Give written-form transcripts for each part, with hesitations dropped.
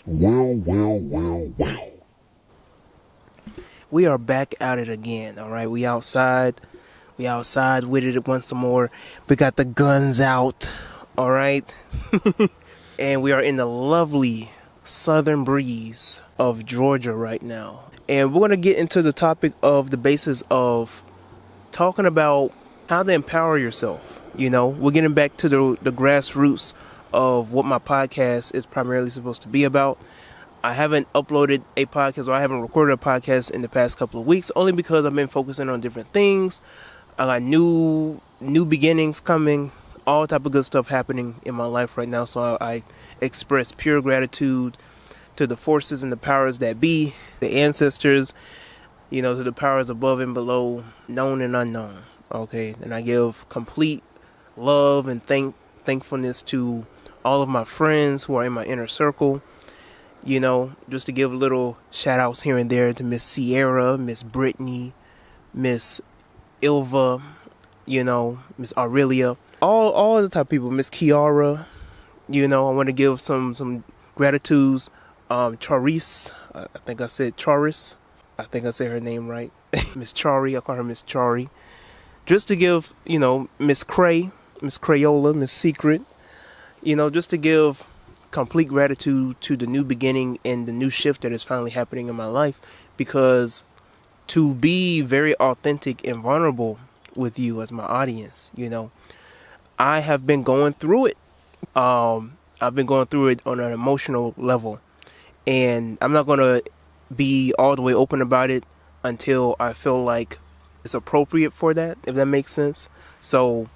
Well. We are back at it again, all right? We outside with it once more. We got the guns out, all right? And we are in the lovely southern breeze of Georgia right now. And we're going to get into the topic of the basis of talking about how to empower yourself. You know, we're getting back to the grassroots of what my podcast is primarily supposed to be about. I haven't uploaded a podcast, or I haven't recorded a podcast in the past couple of weeks, only because I've been focusing on different things. I got new beginnings coming, all type of good stuff happening in my life right now. So I express pure gratitude to the forces and the powers that be, the ancestors, you know, to the powers above and below, known and unknown. Okay, and I give complete love and thankfulness to all of my friends who are in my inner circle. You know, just to give little shout outs here and there to Miss Sierra, Miss Brittany, Miss Ilva, you know, Miss Aurelia, all the type of people, Miss Kiara. You know, I want to give some gratitudes. Charis, I think I said Charis. I think I said her name right. Miss Chari, I call her Miss Chari. Just to give, you know, Miss Cray, Miss Crayola, Miss Secret, you know, just to give complete gratitude to the new beginning and the new shift that is finally happening in my life, because to be very authentic and vulnerable with you as my audience, you know, I have been going through it. I've been going through it on an emotional level, and I'm not going to be all the way open about it until I feel like it's appropriate for that, if that makes sense. So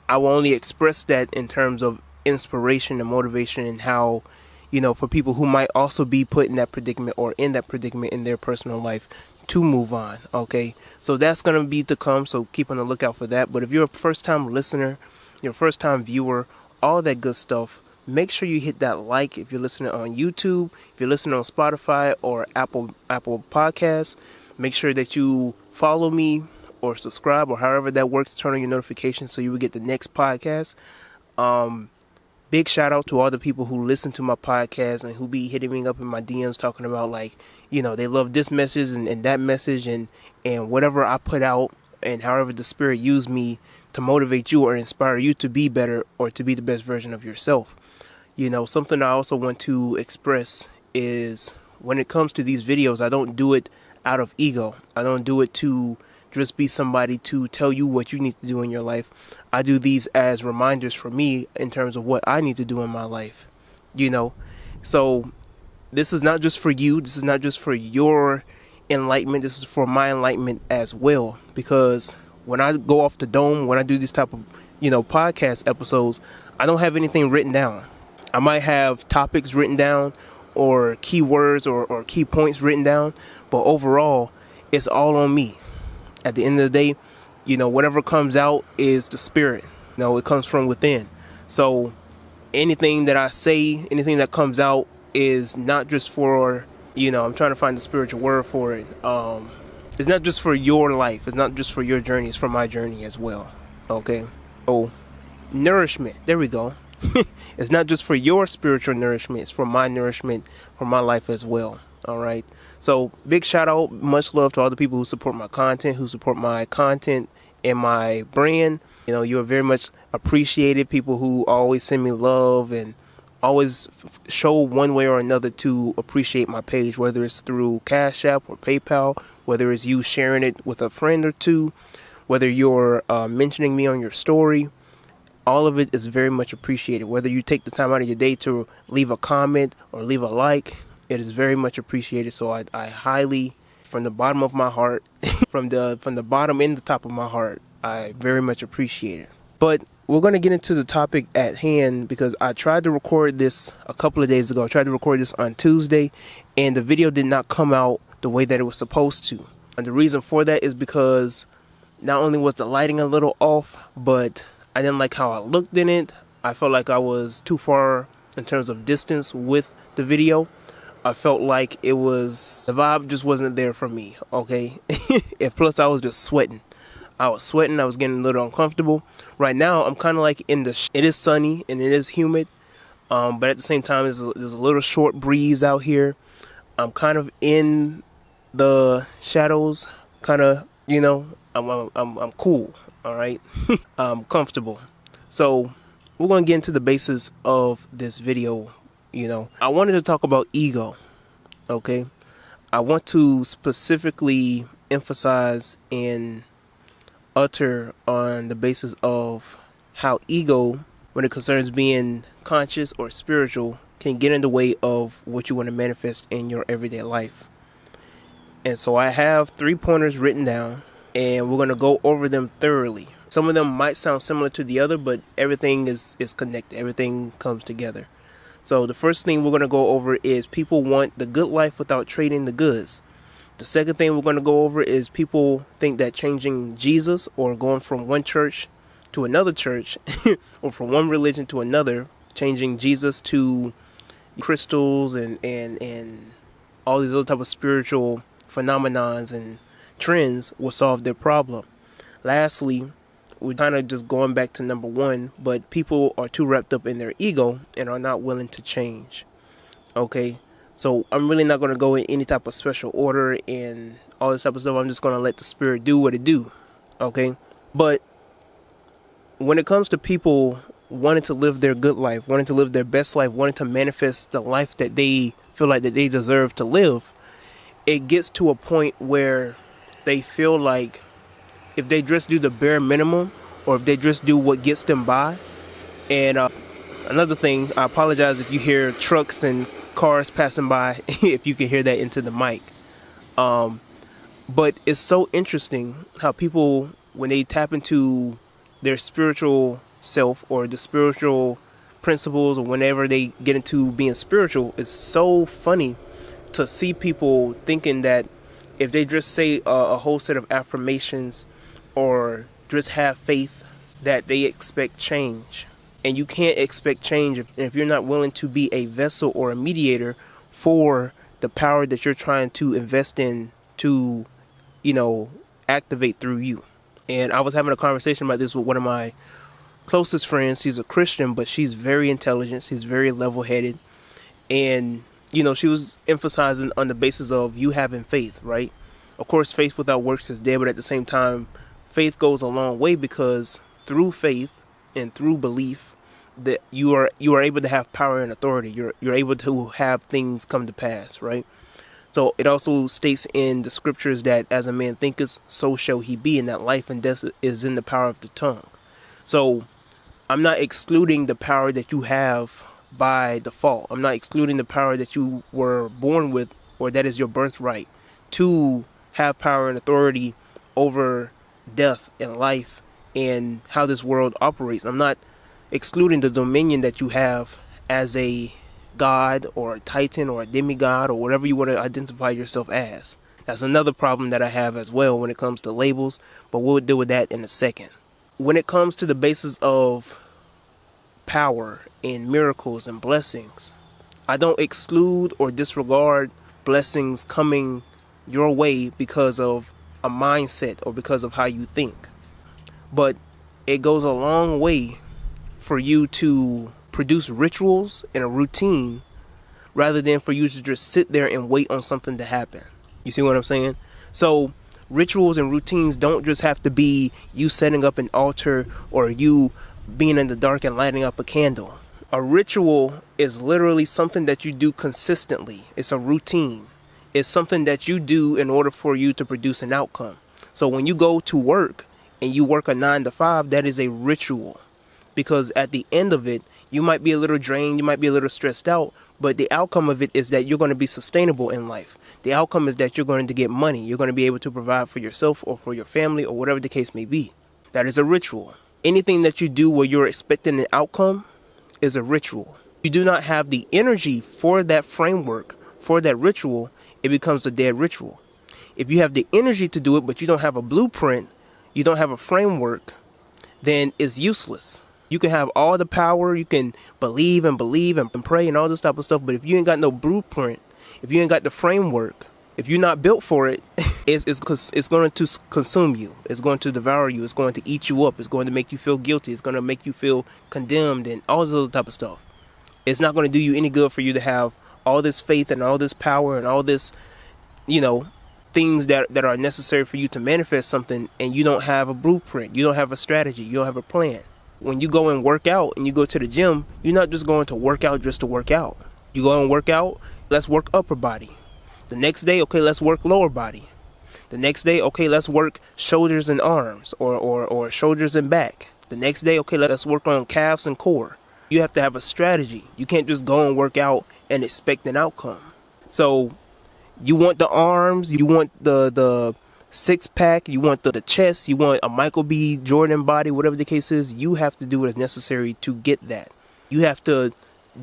I will only express that in terms of inspiration and motivation, and how, you know, for people who might also be put in that predicament or in that predicament in their personal life, to move on. Okay, so that's going to be to come, so keep on the lookout for that. But if you're a first time listener, you're a first time viewer, all that good stuff, make sure you hit that like if you're listening on YouTube, if you're listening on Spotify or Apple Podcasts. Make sure that you follow me or subscribe, or however that works, turn on your notifications so you will get the next podcast. Big shout out to all the people who listen to my podcast and who be hitting me up in my DMs talking about, like, you know, they love this message and that message and whatever I put out, and however the spirit used me to motivate you or inspire you to be better or to be the best version of yourself. You know, something I also want to express is, when it comes to these videos, I don't do it out of ego. I don't do it to just be somebody to tell you what you need to do in your life. I do these as reminders for me in terms of what I need to do in my life, you know. So this is not just for you. This is not just for your enlightenment. This is for my enlightenment as well. Because when I go off the dome, when I do these type of, you know, podcast episodes, I don't have anything written down. I might have topics written down or keywords or key points written down, but overall, it's all on me. At the end of the day, you know, whatever comes out is the spirit. You know, it comes from within. So anything that I say, anything that comes out is not just for, you know, I'm trying to find the spiritual word for it. It's not just for your life. It's not just for your journey. It's for my journey as well. Okay. So nourishment. There we go. It's not just for your spiritual nourishment. It's for my nourishment, for my life as well. All right. So big shout out, much love to all the people who support my content, and my brand. You know, you're very much appreciated. People who always send me love and always show one way or another to appreciate my page, whether it's through Cash App or PayPal, whether it's you sharing it with a friend or two, whether you're mentioning me on your story. All of it is very much appreciated. Whether you take the time out of your day to leave a comment or leave a like, it is very much appreciated. So I highly, from the bottom of my heart, from the bottom and the top of my heart, I very much appreciate it. But we're going to get into the topic at hand, because I tried to record this a couple of days ago. I tried to record this on Tuesday, and the video did not come out the way that it was supposed to. And the reason for that is because not only was the lighting a little off, but I didn't like how I looked in it. I felt like I was too far in terms of distance with the video. I felt like the vibe just wasn't there for me, okay? And plus I was just sweating. I was getting a little uncomfortable. Right now, I'm kind of like it is sunny and it is humid. But at the same time, there's a little short breeze out here. I'm kind of in the shadows, kind of, I'm cool. All right. I'm comfortable. So we're going to get into the basis of this video. I wanted to talk about ego. Okay. I want to specifically emphasize and utter on the basis of how ego, when it concerns being conscious or spiritual, can get in the way of what you want to manifest in your everyday life. And so I have 3 pointers written down, and we're going to go over them thoroughly. Some of them might sound similar to the other, but everything is connected. Everything comes together. So the first thing we're going to go over is people want the good life without trading the goods. The second thing we're going to go over is people think that changing Jesus or going from one church to another church or from one religion to another, changing Jesus to crystals and all these other type of spiritual phenomenons and trends will solve their problem. Lastly, we're kind of just going back to number 1, but people are too wrapped up in their ego and are not willing to change. Okay, so I'm really not going to go in any type of special order and all this type of stuff. I'm just going to let the spirit do what it do. Okay, but when it comes to people wanting to live their good life, wanting to live their best life, wanting to manifest the life that they feel like that they deserve to live, it gets to a point where they feel like if they just do the bare minimum, or if they just do what gets them by. And another thing, I apologize if you hear trucks and cars passing by, if you can hear that into the mic. But it's so interesting how people, when they tap into their spiritual self or the spiritual principles, or whenever they get into being spiritual, it's so funny to see people thinking that if they just say a whole set of affirmations or just have faith, that they expect change. And you can't expect change if you're not willing to be a vessel or a mediator for the power that you're trying to invest in to, activate through you. And I was having a conversation about this with one of my closest friends. She's a Christian, but she's very intelligent. She's very level-headed. And, she was emphasizing on the basis of you having faith, right? Of course, faith without works is dead, but at the same time, faith goes a long way, because through faith and through belief that you are able to have power and authority. You're able to have things come to pass, right? So it also states in the scriptures that as a man thinketh, so shall he be, and that life and death is in the power of the tongue. So I'm not excluding the power that you have by default. I'm not excluding the power that you were born with, or that is your birthright, to have power and authority over death and life and how this world operates. I'm not excluding the dominion that you have as a god or a titan or a demigod or whatever you want to identify yourself as. That's another problem that I have as well when it comes to labels, but we'll deal with that in a second. When it comes to the basis of power and miracles and blessings, I don't exclude or disregard blessings coming your way because of a mindset or because of how you think. But it goes a long way for you to produce rituals and a routine rather than for you to just sit there and wait on something to happen. You see what I'm saying? So rituals and routines don't just have to be you setting up an altar or you being in the dark and lighting up a candle. A ritual is literally something that you do consistently. It's a routine. It's something that you do in order for you to produce an outcome. So when you go to work and you work a 9 to 5, that is a ritual. Because at the end of it, you might be a little drained, you might be a little stressed out, but the outcome of it is that you're going to be sustainable in life. The outcome is that you're going to get money. You're going to be able to provide for yourself or for your family or whatever the case may be. That is a ritual. Anything that you do where you're expecting an outcome is a ritual. If you do not have the energy for that framework, for that ritual, it becomes a dead ritual. If you have the energy to do it, but you don't have a blueprint, you don't have a framework, then it's useless. You can have all the power, you can believe and pray and all this type of stuff, but if you ain't got no blueprint, if you ain't got the framework, if you're not built for it, it's going to consume you. It's going to devour you. It's going to eat you up. It's going to make you feel guilty. It's going to make you feel condemned and all this other type of stuff. It's not going to do you any good for you to have all this faith and all this power and all this, things that are necessary for you to manifest something, and you don't have a blueprint, you don't have a strategy, you don't have a plan. When you go and work out and you go to the gym, you're not just going to work out just to work out. You go and work out, let's work upper body. The next day, okay, let's work lower body. The next day, okay, let's work shoulders and arms or shoulders and back. The next day, okay, let's work on calves and core. You have to have a strategy. You can't just go and work out and expect an outcome. So you want the arms, you want the six pack, you want the chest, you want a Michael B. Jordan body, whatever the case is. You have to do what is necessary to get that. You have to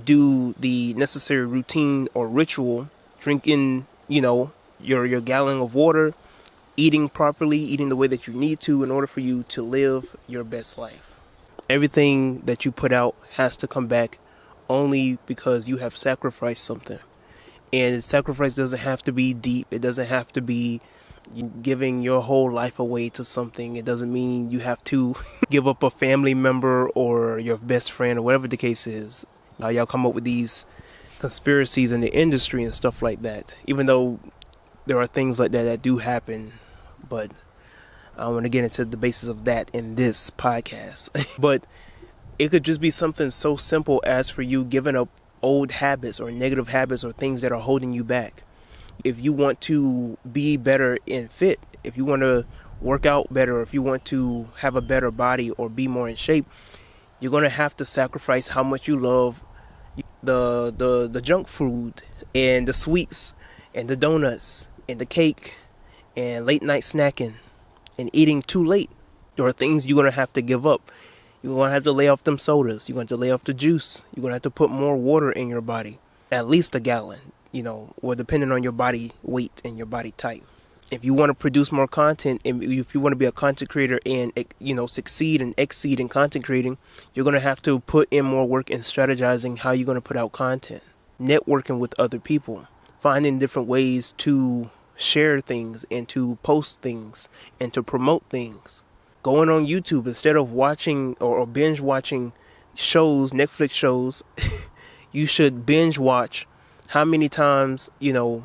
do the necessary routine or ritual, drinking, your gallon of water, eating properly, eating the way that you need to in order for you to live your best life. Everything that you put out has to come back only because you have sacrificed something. And sacrifice doesn't have to be deep. It doesn't have to be giving your whole life away to something. It doesn't mean you have to give up a family member or your best friend or whatever the case is. Y'all come up with these conspiracies in the industry and stuff like that, even though there are things like that do happen. But I don't want to get into the basis of that in this podcast. But it could just be something so simple as for you giving up old habits or negative habits or things that are holding you back. If you want to be better and fit, if you want to work out better, if you want to have a better body or be more in shape, you're going to have to sacrifice how much you love the junk food and the sweets and the donuts and the cake and late night snacking and eating too late. There are things you're going to have to give up. You're going to have to lay off them sodas. You're going to lay off the juice. You're going to have to put more water in your body, at least a gallon, or depending on your body weight and your body type. If you want to produce more content, and if you want to be a content creator and, succeed and exceed in content creating, you're going to have to put in more work in strategizing how you're going to put out content, networking with other people, finding different ways to share things and to post things and to promote things. Going on YouTube instead of watching or binge watching shows, Netflix shows, you should binge watch how many times,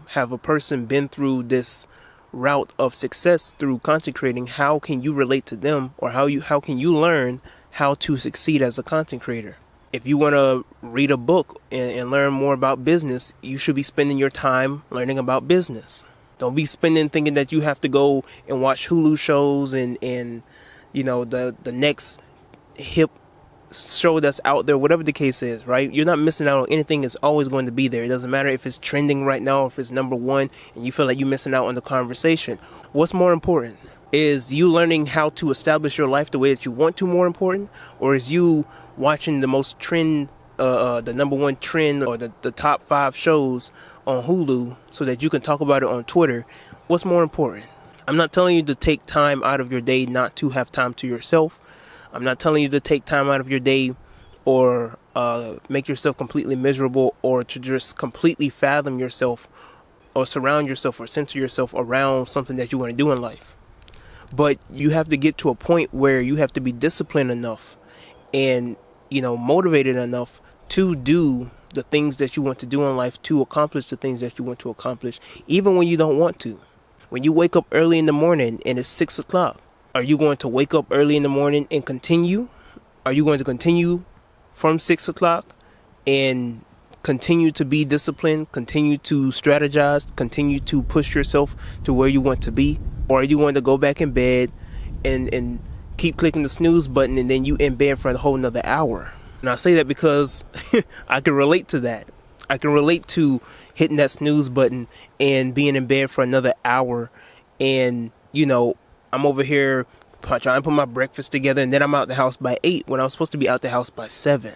have a person been through this route of success through content creating. How can you relate to them, or how can you learn how to succeed as a content creator? If you want to read a book and learn more about business, you should be spending your time learning about business. Don't be thinking that you have to go and watch Hulu shows and the next hip show that's out there, whatever the case is, right? You're not missing out on anything. It's always going to be there. It doesn't matter if it's trending right now or if it's number one and you feel like you're missing out on the conversation. What's more important? Is you learning how to establish your life the way that you want to more important? Or is you watching the most trend, the number one trend or the top 5 shows on Hulu so that you can talk about it on Twitter? What's more important? I'm not telling you to take time out of your day not to have time to yourself. I'm not telling you to take time out of your day or make yourself completely miserable or to just completely fathom yourself or surround yourself or center yourself around something that you want to do in life. But you have to get to a point where you have to be disciplined enough and, motivated enough to do the things that you want to do in life, to accomplish the things that you want to accomplish, even when you don't want to. When you wake up early in the morning and it's 6 o'clock, are you going to wake up early in the morning and continue? Are you going to continue from 6 o'clock and continue to be disciplined, continue to strategize, continue to push yourself to where you want to be? Or are you going to go back in bed and keep clicking the snooze button and then you in bed for a whole nother hour? And I say that because I can relate to that. I can relate to hitting that snooze button and being in bed for another hour. And, I'm over here trying to put my breakfast together and then I'm out the house by 8 when I was supposed to be out the house by 7.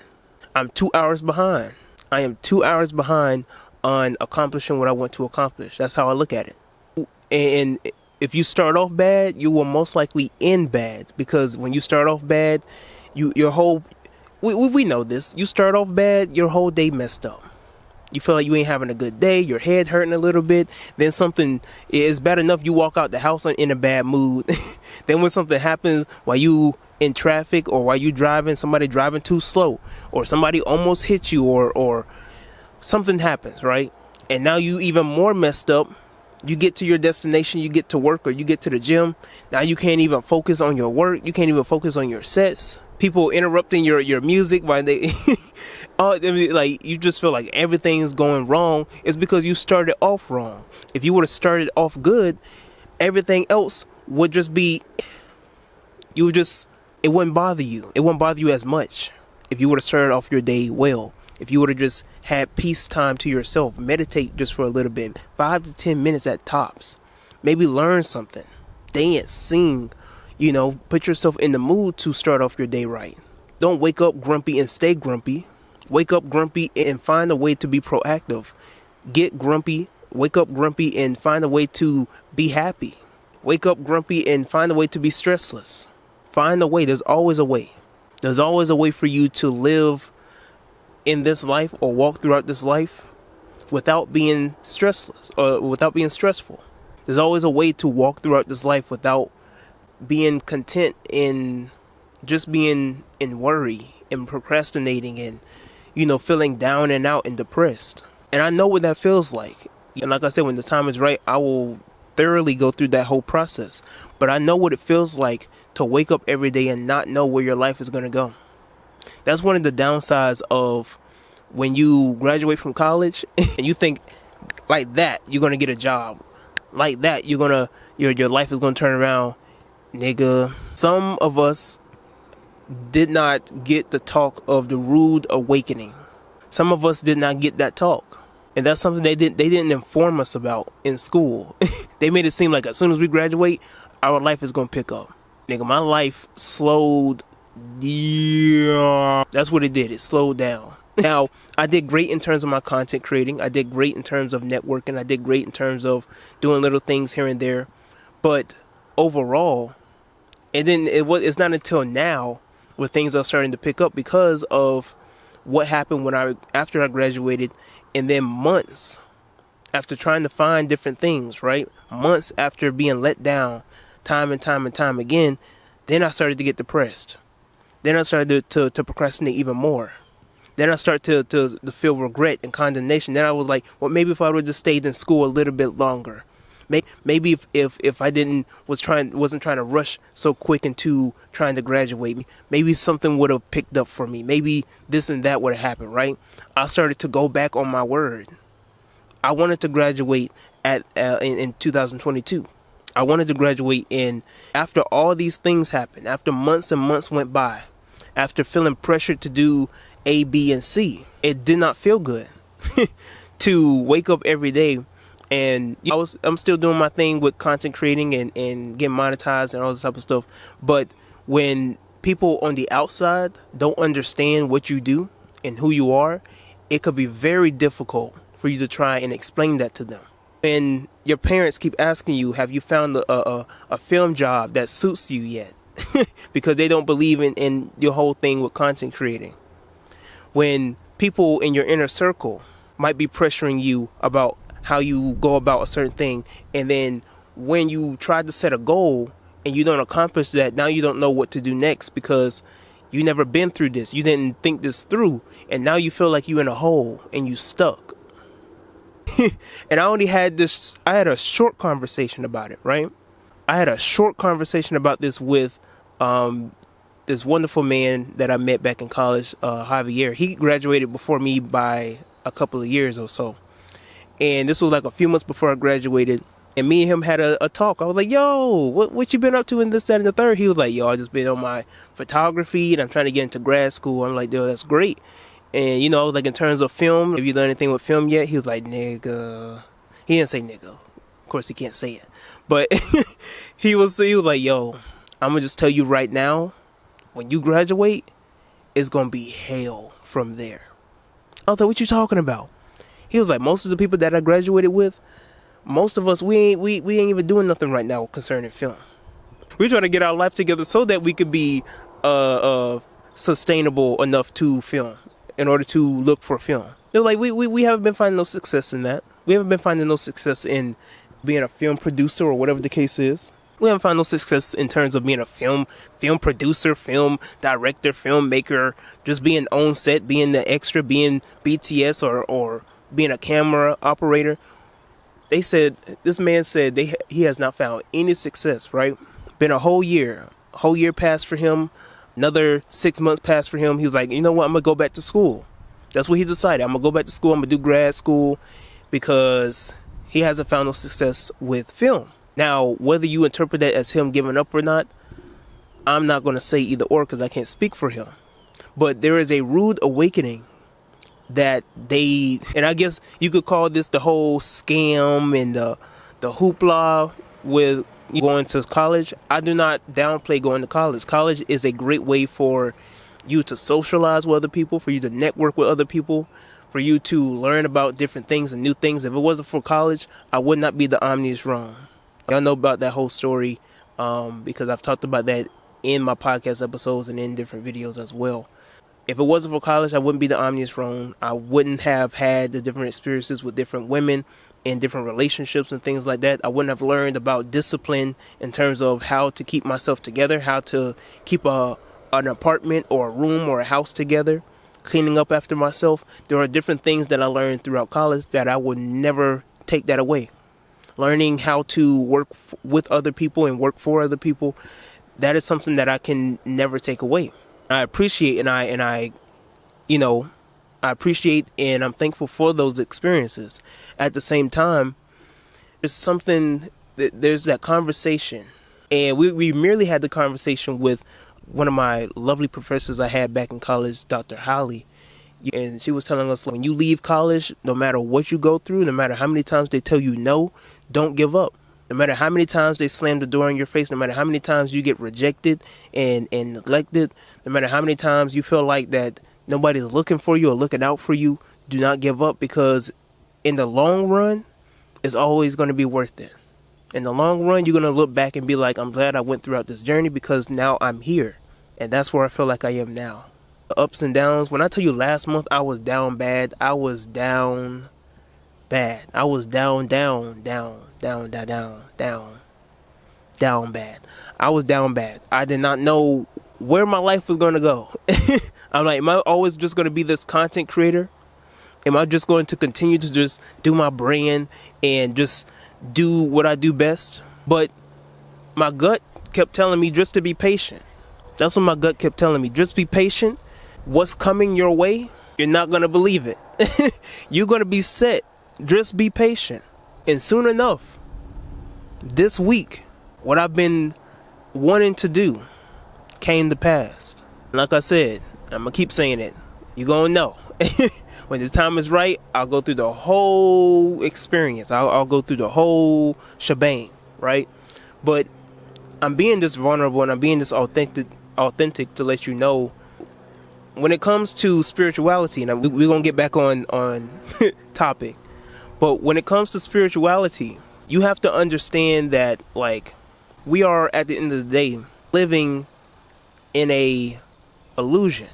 I'm 2 hours behind. I am 2 hours behind on accomplishing what I want to accomplish. That's how I look at it. And if you start off bad, you will most likely end bad, because when you start off bad, we know this. You start off bad, your whole day messed up. You feel like you ain't having a good day, your head hurting a little bit, then something is bad enough you walk out the house in a bad mood. Then when something happens while you in traffic, or while you driving, somebody driving too slow, or somebody almost hit you, or something happens, right? And now you even more messed up. You get to your destination, you get to work, or you get to the gym. Now you can't even focus on your work. You can't even focus on your sets. People interrupting your music while they oh, I mean, like, you just feel like everything's going wrong. It's because you started off wrong. If you would have started off good, everything else would just be, it wouldn't bother you. It wouldn't bother you as much if you would have started off your day well. If you would have just had peace time to yourself, meditate just for a little bit, 5 to 10 minutes at tops. Maybe learn something, dance, sing, put yourself in the mood to start off your day right. Don't wake up grumpy and stay grumpy. Wake up grumpy and find a way to be proactive. Get grumpy, wake up grumpy and find a way to be happy. Wake up grumpy and find a way to be stressless. Find a way. There's always a way. There's always a way for you to live in this life or walk throughout this life without being stressless or without being stressful. There's always a way to walk throughout this life without being content in just being in worry and procrastinating and feeling down and out and depressed. And I know what that feels like. And like I said, when the time is right, I will thoroughly go through that whole process. But I know what it feels like to wake up every day and not know where your life is going to go. That's one of the downsides of when you graduate from college and you think like that you're going to get a job. Like that your life is going to turn around. Nigga, some of us did not get the talk of the rude awakening. Some of us did not get that talk. And that's something they didn't inform us about in school. They made it seem like as soon as we graduate, our life is going to pick up. Nigga, my life slowed. Yeah, that's what it did. It slowed down. Now, I did great in terms of my content creating. I did great in terms of networking. I did great in terms of doing little things here and there. But overall, it's not until now where things are starting to pick up because of what happened after I graduated, and then months after trying to find different things, right? Months after being let down time and time and time again, then I started to get depressed. Then I started to procrastinate even more. Then I started to feel regret and condemnation. Then I was like, well, maybe if I would have just stayed in school a little bit longer. Maybe if I wasn't trying to rush so quick into trying to graduate, maybe something would have picked up for me. Maybe this and that would have happened, right? I started to go back on my word. I wanted to graduate in 2022. I wanted to graduate after all these things happened, after months and months went by, after feeling pressured to do A, B, and C. It did not feel good to wake up every day. And I'm still doing my thing with content creating and getting monetized and all this type of stuff. But when people on the outside don't understand what you do and who you are, it could be very difficult for you to try and explain that to them. And your parents keep asking you, have you found a film job that suits you yet? Because they don't believe in your whole thing with content creating. When people in your inner circle might be pressuring you about how you go about a certain thing, and then when you try to set a goal and you don't accomplish that, now you don't know what to do next because you never been through this. You didn't think this through, and now you feel like you're in a hole and you stuck. And I had a short conversation about it, right? I had a short conversation about this with this wonderful man that I met back in college, Javier. He graduated before me by a couple of years or so. And this was like a few months before I graduated. And me and him had a talk. I was like, yo, what you been up to in this, that, and the third? He was like, yo, I just been on my photography and I'm trying to get into grad school. I'm like, yo, that's great. And, I was like, in terms of film, have you done anything with film yet? He was like, nigga. He didn't say nigga. Of course, he can't say it. But he was like, yo, I'm going to just tell you right now, when you graduate, it's going to be hell from there. I was like, what you talking about? He was like, most of the people that I graduated with, most of us, we ain't even doing nothing right now concerning film. We're trying to get our life together so that we could be sustainable enough to film in order to look for film. They're like, we haven't been finding no success in that. We haven't been finding no success in being a film producer or whatever the case is. We haven't found no success in terms of being a film producer, film director, filmmaker, just being on set, being the extra, being BTS, or being a camera operator. This man said he has not found any success, right? Been a whole year passed for him, another 6 months passed for him. He was like, you know what, I'm gonna go back to school. That's what he decided. I'm gonna go back to school, I'm gonna do grad school, because he hasn't found no success with film. Now, whether you interpret that as him giving up or not, I'm not going to say either or, because I can't speak for him. But there is a rude awakening that and I guess you could call this the whole scam and the hoopla with going to college. I do not downplay going to college. College is a great way for you to socialize with other people, for you to network with other people, for you to learn about different things and new things. If it wasn't for college, I would not be the omnius Rome. Y'all know about that whole story, because I've talked about that in my podcast episodes and in different videos as well. If it wasn't for college, I wouldn't be the omnius Rome. I wouldn't have had the different experiences with different women in different relationships and things like that. I wouldn't have learned about discipline in terms of how to keep myself together, how to keep an apartment or a room or a house together, cleaning up after myself. There are different things that I learned throughout college that I would never take that away. Learning how to work with other people and work for other people, that is something that I can never take away. I appreciate and I appreciate and I'm thankful for those experiences. At the same time, there's that conversation, and we merely had the conversation with one of my lovely professors I had back in college, Dr. Holly. And she was telling us, when you leave college, no matter what you go through, no matter how many times they tell you no, don't give up. No matter how many times they slam the door in your face, no matter how many times you get rejected and neglected, no matter how many times you feel like that nobody's looking for you or looking out for you, do not give up, because in the long run, it's always going to be worth it. In the long run, you're going to look back and be like, I'm glad I went throughout this journey, because now I'm here. And that's where I feel like I am now. The ups and downs. When I tell you last month I was down bad, I was down bad. I was down bad. I was down bad. I did not know where my life was going to go. I'm like, am I always just going to be this content creator? Am I just going to continue to just do my brand and just do what I do best? But my gut kept telling me just to be patient. That's what my gut kept telling me. Just be patient. What's coming your way, you're not going to believe it. You're going to be set. Just be patient. And soon enough, this week, what I've been wanting to do came to pass. Like I said, I'm going to keep saying it. You're going to know. When the time is right, I'll go through the whole experience. I'll go through the whole shebang, right? But I'm being this vulnerable and I'm being this authentic to let you know, when it comes to spirituality, and we're going to get back on topic, but when it comes to spirituality, you have to understand that, like, we are, at the end of the day, living in a illusion.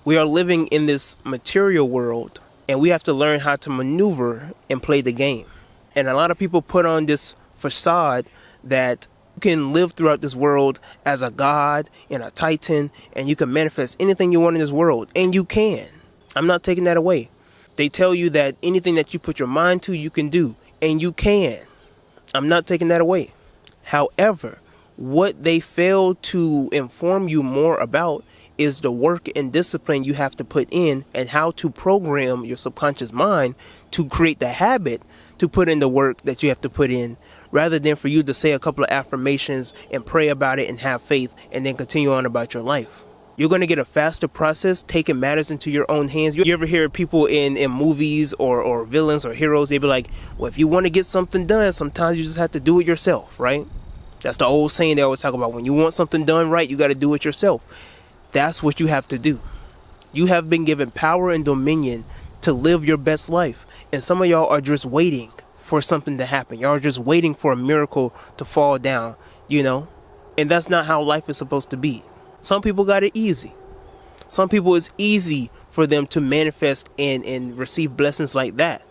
We are living in this material world, and we have to learn how to maneuver and play the game. And a lot of people put on this facade that you can live throughout this world as a god and a titan, and you can manifest anything you want in this world. And you can. I'm not taking that away. They tell you that anything that you put your mind to, you can do. And you can. I'm not taking that away. However, what they fail to inform you more about is the work and discipline you have to put in, and how to program your subconscious mind to create the habit to put in the work that you have to put in, rather than for you to say a couple of affirmations and pray about it and have faith and then continue on about your life. You're going to get a faster process taking matters into your own hands. You ever hear people in movies or villains or heroes, they be like, well, if you want to get something done, sometimes you just have to do it yourself, right? That's the old saying they always talk about. When you want something done right, you got to do it yourself. That's what you have to do. You have been given power and dominion to live your best life. And some of y'all are just waiting for something to happen. Y'all are just waiting for a miracle to fall down, you know? And that's not how life is supposed to be. Some people got it easy. Some people, it's easy for them to manifest and receive blessings like that.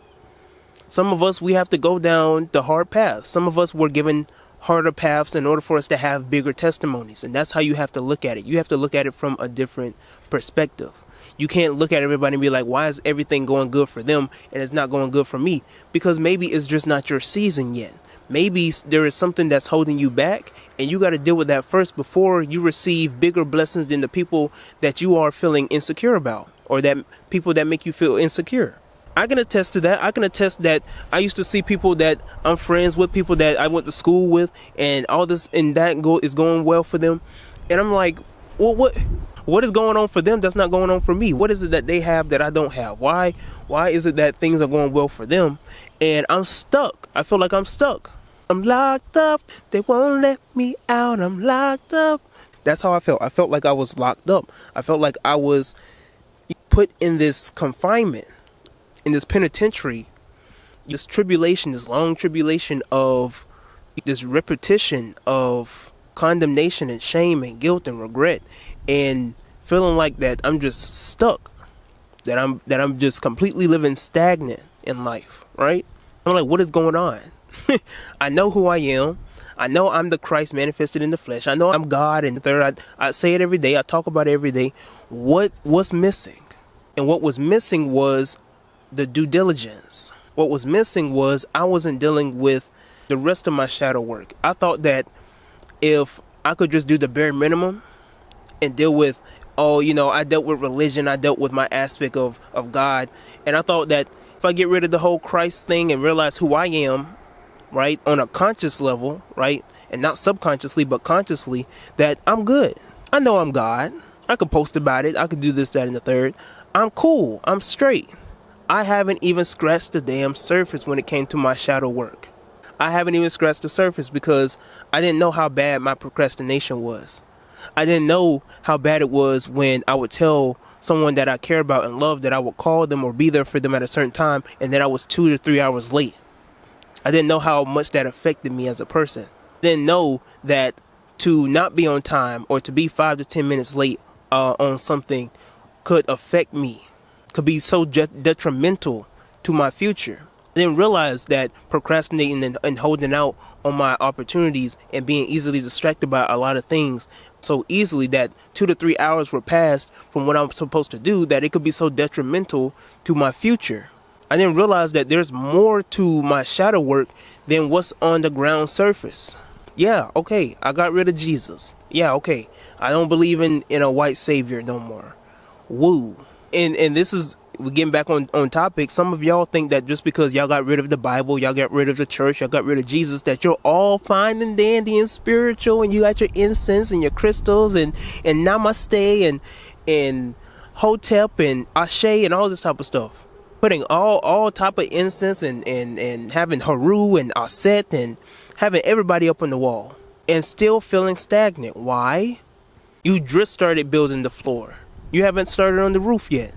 Some of us, we have to go down the hard path. Some of us were given harder paths in order for us to have bigger testimonies. And that's how you have to look at it. You have to look at it from a different perspective. You can't look at everybody and be like, why is everything going good for them and it's not going good for me? Because maybe it's just not your season yet. Maybe there is something that's holding you back, and you got to deal with that first before you receive bigger blessings than the people that you are feeling insecure about, or that people that make you feel insecure. I can attest to that. I can attest that I used to see people that I'm friends with, people that I went to school with, and all this and that is going well for them. And I'm like, well, what is going on for them that's not going on for me? What is it that they have that I don't have? Why is it that things are going well for them and I'm stuck? I feel like I'm stuck. I'm locked up. They won't let me out. I'm locked up. That's how I felt. I felt like I was locked up. I felt like I was put in this confinement, in this penitentiary, this tribulation, this long tribulation of this repetition of condemnation and shame and guilt and regret, and feeling like that I'm just stuck, that I'm just completely living stagnant in life, right? I'm like, what is going on? I know who I am. I know I'm the Christ manifested in the flesh. I know I'm God and the third. I say it every day. I talk about it every day. What's missing? And what was missing was the due diligence. What was missing was I wasn't dealing with the rest of my shadow work. I thought that if I could just do the bare minimum and deal with, I dealt with religion, I dealt with my aspect of God. And I thought that if I get rid of the whole Christ thing and realize who I am, right, on a conscious level, right, and not subconsciously, but consciously, that I'm good. I know I'm God. I could post about it. I could do this, that, and the third. I'm cool. I'm straight. I haven't even scratched the damn surface when it came to my shadow work. I haven't even scratched the surface because I didn't know how bad my procrastination was. I didn't know how bad it was when I would tell someone that I care about and love that I would call them or be there for them at a certain time, and then I was 2 to 3 hours late. I didn't know how much that affected me as a person. I didn't know that to not be on time or to be 5 to 10 minutes late on something could affect me, could be so detrimental to my future. I didn't realize that procrastinating and holding out on my opportunities and being easily distracted by a lot of things so easily that 2 to 3 hours were passed from what I'm supposed to do, that it could be so detrimental to my future. I didn't realize that there's more to my shadow work than what's on the ground surface. Yeah, okay, I got rid of Jesus. Yeah, okay, I don't believe in a white savior no more. Woo. And this is, we're getting back on topic. Some of y'all think that just because y'all got rid of the Bible, y'all got rid of the church, y'all got rid of Jesus, that you're all fine and dandy and spiritual, and you got your incense and your crystals and namaste and hotep and ashe and all this type of stuff. Putting all type of incense and having haru and aset and having everybody up on the wall and still feeling stagnant. Why? You just started building the floor. You haven't started on the roof yet.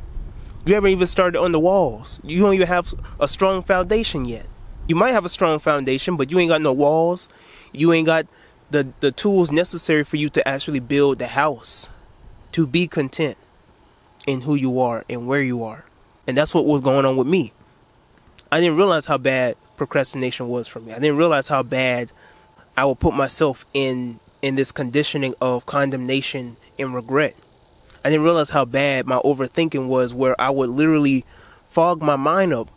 You haven't even started on the walls. You don't even have a strong foundation yet. You might have a strong foundation, but you ain't got no walls. You ain't got the tools necessary for you to actually build the house, to be content in who you are and where you are. And that's what was going on with me. I didn't realize how bad procrastination was for me. I didn't realize how bad I would put myself in this conditioning of condemnation and regret. I didn't realize how bad my overthinking was, where I would literally fog my mind up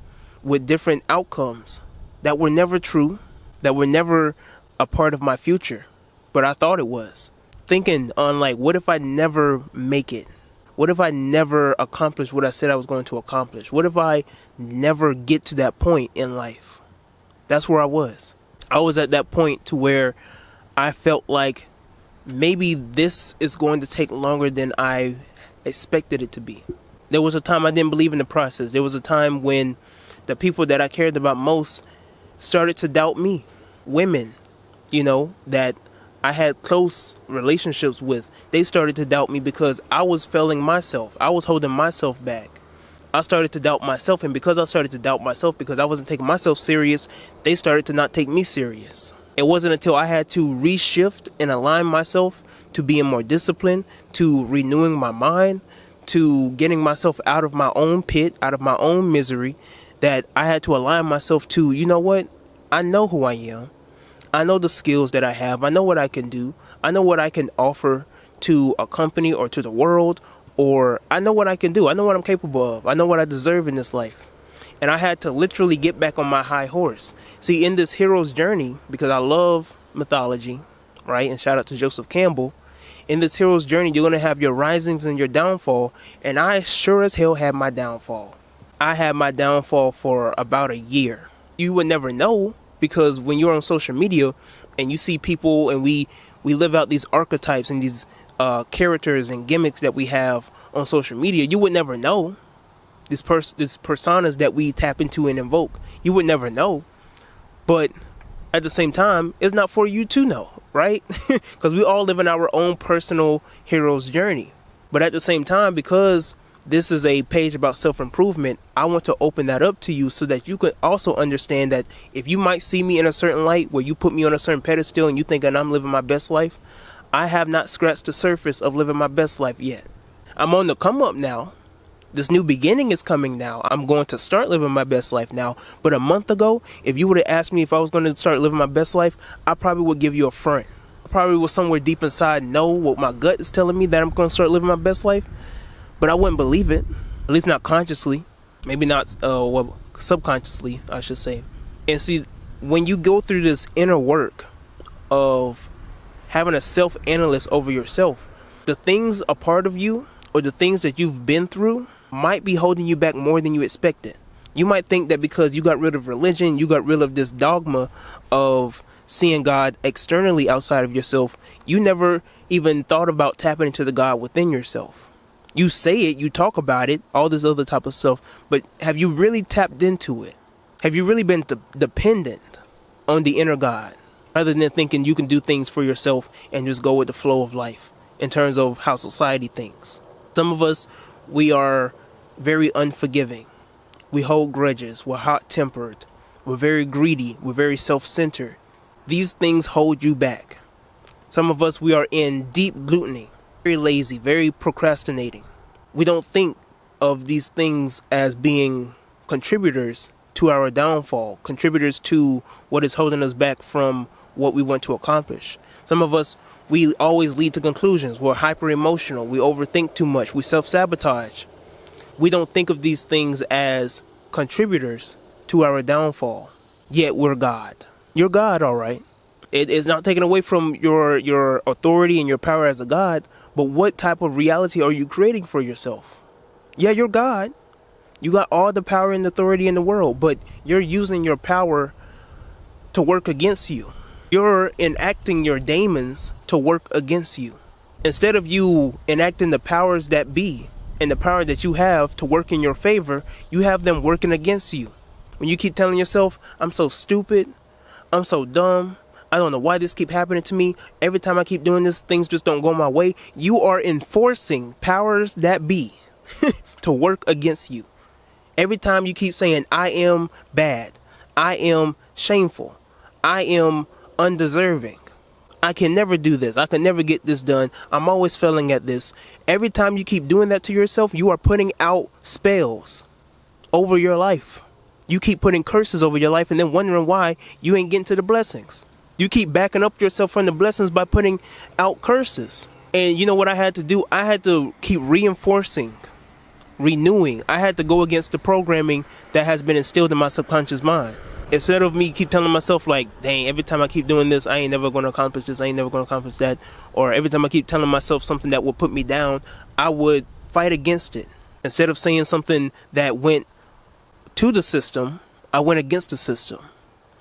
with different outcomes that were never true, that were never a part of my future, but I thought it was. Thinking on like, what if I never make it? What if I never accomplish what I said I was going to accomplish? What if I never get to that point in life? That's where I was. I was at that point to where I felt like maybe this is going to take longer than I expected it to be. There was a time I didn't believe in the process. There was a time when the people that I cared about most started to doubt me. Women, that I had close relationships with, they started to doubt me because I was failing myself. I was holding myself back. I started to doubt myself, and because I started to doubt myself, because I wasn't taking myself serious, they started to not take me serious. It wasn't until I had to reshift and align myself to being more disciplined, to renewing my mind, to getting myself out of my own pit, out of my own misery, that I had to align myself to, you know what? I know who I am. I know the skills that I have. I know what I can do. I know what I can offer to a company or to the world, or I know what I can do. I know what I'm capable of. I know what I deserve in this life. And I had to literally get back on my high horse. See, in this hero's journey, because I love mythology, right? And shout out to Joseph Campbell. In this hero's journey, you're going to have your risings and your downfall. And I sure as hell had my downfall. I had my downfall for about a year. You would never know, because when you're on social media and you see people, and we live out these archetypes and these characters and gimmicks that we have on social media, you would never know. These personas that we tap into and invoke, you would never know. But at the same time, it's not for you to know, right? Because we all live in our own personal hero's journey. But at the same time, because this is a page about self-improvement, I want to open that up to you so that you can also understand that if you might see me in a certain light where you put me on a certain pedestal and you think that I'm living my best life, I have not scratched the surface of living my best life yet. I'm on the come up now. This new beginning is coming now. I'm going to start living my best life now. But a month ago, if you would have asked me if I was going to start living my best life, I probably would give you a front. I probably would somewhere deep inside know what my gut is telling me, that I'm going to start living my best life. But I wouldn't believe it, at least not consciously, maybe not subconsciously, I should say. And see, when you go through this inner work of having a self-analyst over yourself, the things a part of you or the things that you've been through might be holding you back more than you expected. You might think that because you got rid of religion, you got rid of this dogma of seeing God externally outside of yourself, you never even thought about tapping into the God within yourself. You say it, you talk about it, all this other type of stuff, but have you really tapped into it? Have you really been dependent on the inner God, rather than thinking you can do things for yourself and just go with the flow of life in terms of how society thinks? Some of us, we are very unforgiving. We hold grudges. We're hot-tempered. We're very greedy. We're very self-centered. These things hold you back. Some of us, we are in deep gluttony. Very lazy, very procrastinating. We don't think of these things as being contributors to our downfall, contributors to what is holding us back from what we want to accomplish. Some of us, we always lead to conclusions. We're hyper emotional. We overthink too much. We self-sabotage. We don't think of these things as contributors to our downfall. Yet we're God. You're God, all right. It is not taken away from your authority and your power as a God. But what type of reality are you creating for yourself? Yeah, you're God. You got all the power and authority in the world, but you're using your power to work against you. You're enacting your demons to work against you. Instead of you enacting the powers that be and the power that you have to work in your favor, you have them working against you. When you keep telling yourself, I'm so stupid, I'm so dumb, I don't know why this keep happening to me. Every time I keep doing this, things just don't go my way. You are enforcing powers that be to work against you. Every time you keep saying, I am bad, I am shameful, I am undeserving, I can never do this, I can never get this done, I'm always failing at this. Every time you keep doing that to yourself, you are putting out spells over your life. You keep putting curses over your life and then wondering why you ain't getting to the blessings. You keep backing up yourself from the blessings by putting out curses. And you know what I had to do? I had to keep reinforcing, renewing. I had to go against the programming that has been instilled in my subconscious mind. Instead of me keep telling myself like, dang, every time I keep doing this, I ain't never going to accomplish this, I ain't never going to accomplish that. Or every time I keep telling myself something that will put me down, I would fight against it. Instead of saying something that went to the system, I went against the system.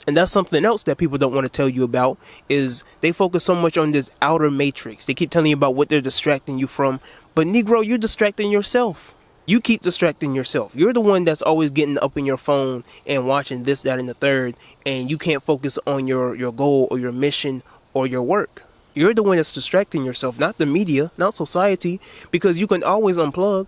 And that's something else that people don't want to tell you about, is they focus so much on this outer matrix. They keep telling you about what they're distracting you from. But Negro, you're distracting yourself. You keep distracting yourself. You're the one that's always getting up in your phone and watching this, that, and the third. And you can't focus on your goal or your mission or your work. You're the one that's distracting yourself, not the media, not society, because you can always unplug.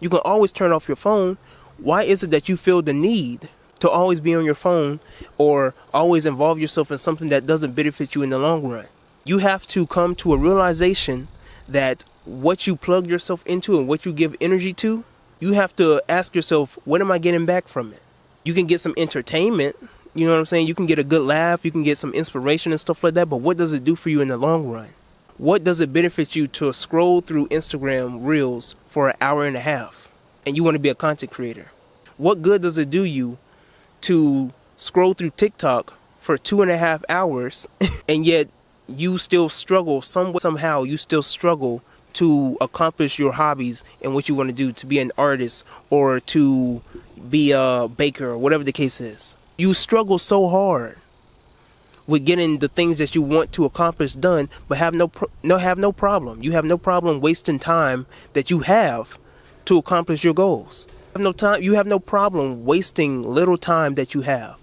You can always turn off your phone. Why is it that you feel the need to always be on your phone or always involve yourself in something that doesn't benefit you in the long run? You have to come to a realization that what you plug yourself into and what you give energy to, you have to ask yourself, what am I getting back from it? You can get some entertainment. You know what I'm saying? You can get a good laugh, you can get some inspiration and stuff like that, but what does it do for you in the long run? What does it benefit you to scroll through Instagram Reels for an hour and a half and you want to be a content creator? What good does it do you to scroll through TikTok for 2.5 hours and yet you still struggle somehow you still struggle to accomplish your hobbies and what you want to do, to be an artist or to be a baker or whatever the case is? You struggle so hard with getting the things that you want to accomplish done, but have no problem. You have no problem wasting time that you have to accomplish your goals. You have no problem wasting little time that you have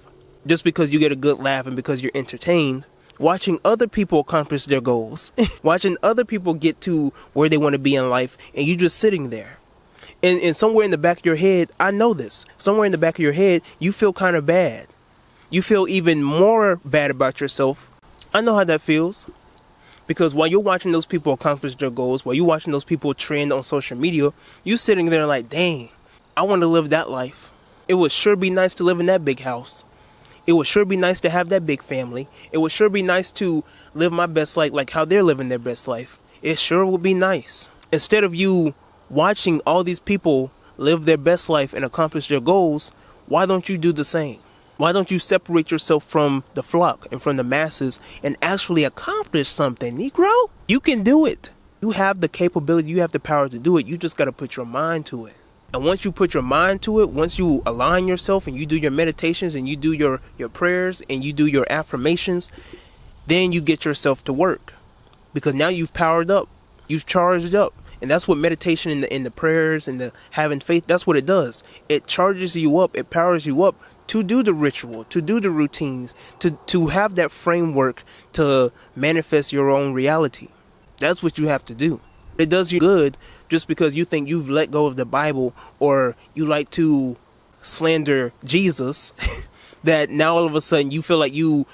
just because you get a good laugh and because you're entertained, watching other people accomplish their goals, watching other people get to where they want to be in life, and you just sitting there. And somewhere in the back of your head, I know this, somewhere in the back of your head, you feel kind of bad. You feel even more bad about yourself. I know how that feels. Because while you're watching those people accomplish their goals, while you're watching those people trend on social media, you sitting there like, dang, I want to live that life. It would sure be nice to live in that big house. It would sure be nice to have that big family. It would sure be nice to live my best life like how they're living their best life. It sure would be nice. Instead of you watching all these people live their best life and accomplish their goals, why don't you do the same? Why don't you separate yourself from the flock and from the masses and actually accomplish something, Negro? You can do it. You have the capability, you have the power to do it. You just got to put your mind to it. And once you put your mind to it, once you align yourself and you do your meditations and you do your prayers and you do your affirmations, then you get yourself to work. Because now you've powered up, you've charged up. And that's what meditation and the prayers and the having faith, that's what it does. It charges you up, it powers you up to do the ritual, to do the routines, to have that framework to manifest your own reality. That's what you have to do. It does you good just because you think you've let go of the Bible or you like to slander Jesus, that now all of a sudden you feel like you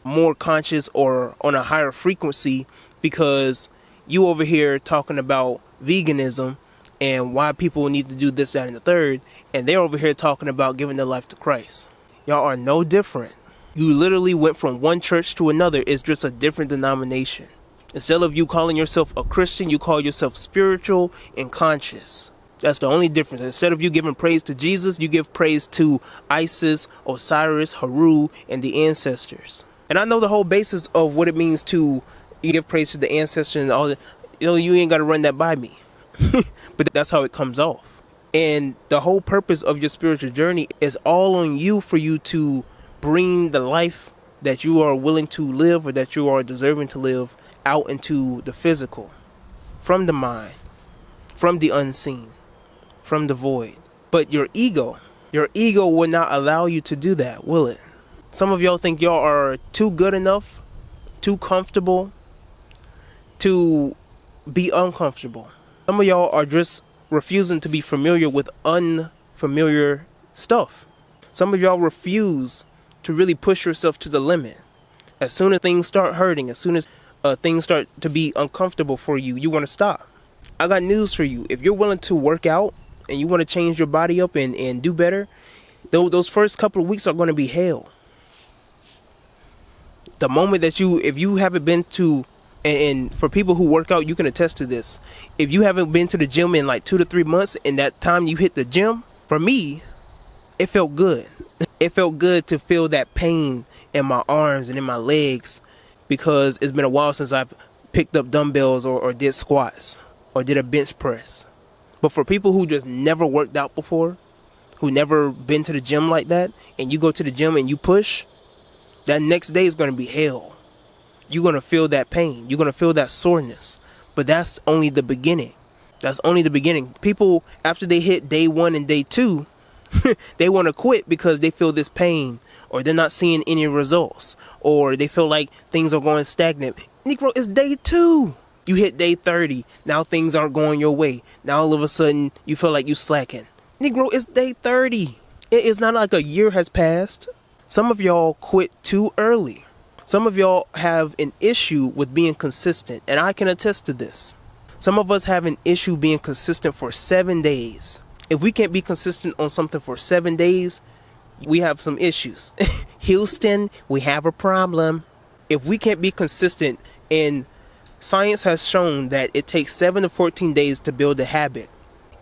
more conscious or on a higher frequency because you over here talking about veganism and why people need to do this, that, and the third, and they're over here talking about giving their life to Christ. Y'all are no different. You literally went from one church to another. It's just a different denomination. Instead of you calling yourself a Christian, you call yourself spiritual and conscious. That's the only difference. Instead of you giving praise to Jesus, you give praise to Isis, Osiris, Haru, and the ancestors. And I know the whole basis of what it means to give praise to the ancestors and all that. You ain't got to run that by me. But that's how it comes off. And the whole purpose of your spiritual journey is all on you for you to bring the life that you are willing to live or that you are deserving to live out into the physical, from the mind, from the unseen, from the void. But your ego will not allow you to do that, will it? Some of y'all think y'all are too good enough, too comfortable to be uncomfortable. Some of y'all are just refusing to be familiar with unfamiliar stuff. Some of y'all refuse to really push yourself to the limit. As soon as things start hurting, as soon as things start to be uncomfortable for you, you want to stop. I got news for you. If you're willing to work out and you want to change your body up and do better, those first couple of weeks are going to be hell. The moment that if you haven't been to, and for people who work out, you can attest to this. If you haven't been to the gym in like 2 to 3 months, and that time you hit the gym, for me, it felt good. It felt good to feel that pain in my arms and in my legs, because it's been a while since I've picked up dumbbells or did squats or did a bench press. But for people who just never worked out before, who never been to the gym like that, and you go to the gym and you push, that next day is going to be hell. You're going to feel that pain. You're going to feel that soreness. But that's only the beginning. That's only the beginning. People, after they hit day 1 and day 2, they want to quit because they feel this pain, or they're not seeing any results, or they feel like things are going stagnant. Negro, it's day 2. You hit day 30. Now things aren't going your way. Now all of a sudden you feel like you slacking. Negro, it's day 30. It's not like a year has passed. Some of y'all quit too early. Some of y'all have an issue with being consistent, and I can attest to this. Some of us have an issue being consistent for 7 days. If we can't be consistent on something for 7 days, we have some issues. Houston, we have a problem. If we can't be consistent, and science has shown that it takes 7 to 14 days to build a habit.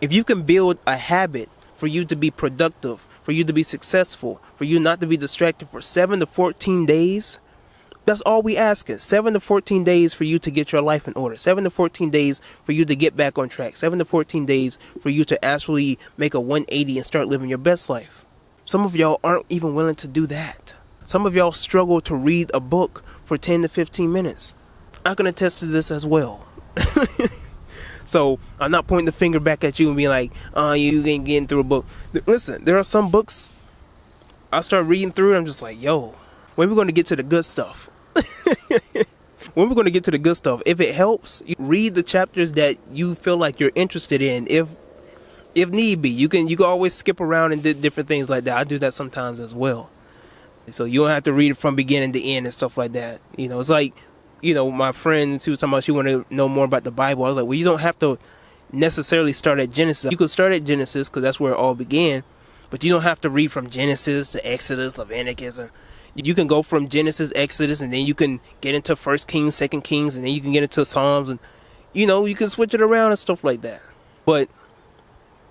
If you can build a habit for you to be productive, for you to be successful, for you not to be distracted for 7 to 14 days, that's all we ask is 7 to 14 days for you to get your life in order. 7 to 14 days for you to get back on track. 7 to 14 days for you to actually make a 180 and start living your best life. Some of y'all aren't even willing to do that. Some of y'all struggle to read a book for 10 to 15 minutes. I can attest to this as well. So I'm not pointing the finger back at you and being like, you ain't getting through a book. Listen, there are some books I start reading through and I'm just like, yo, when are we going to get to the good stuff? When we're going to get to the good stuff, if it helps, you read the chapters that you feel like you're interested in. If need be, you can always skip around and do different things like that. I do that sometimes as well. So you don't have to read it from beginning to end and stuff like that. It's like, my friend, she was talking about she wanted to know more about the Bible. I was like, well, you don't have to necessarily start at Genesis. You could start at Genesis because that's where it all began. But you don't have to read from Genesis to Exodus, Leviticus, and you can go from Genesis, Exodus, and then you can get into 1 Kings, 2 Kings, and then you can get into Psalms, and you can switch it around and stuff like that. But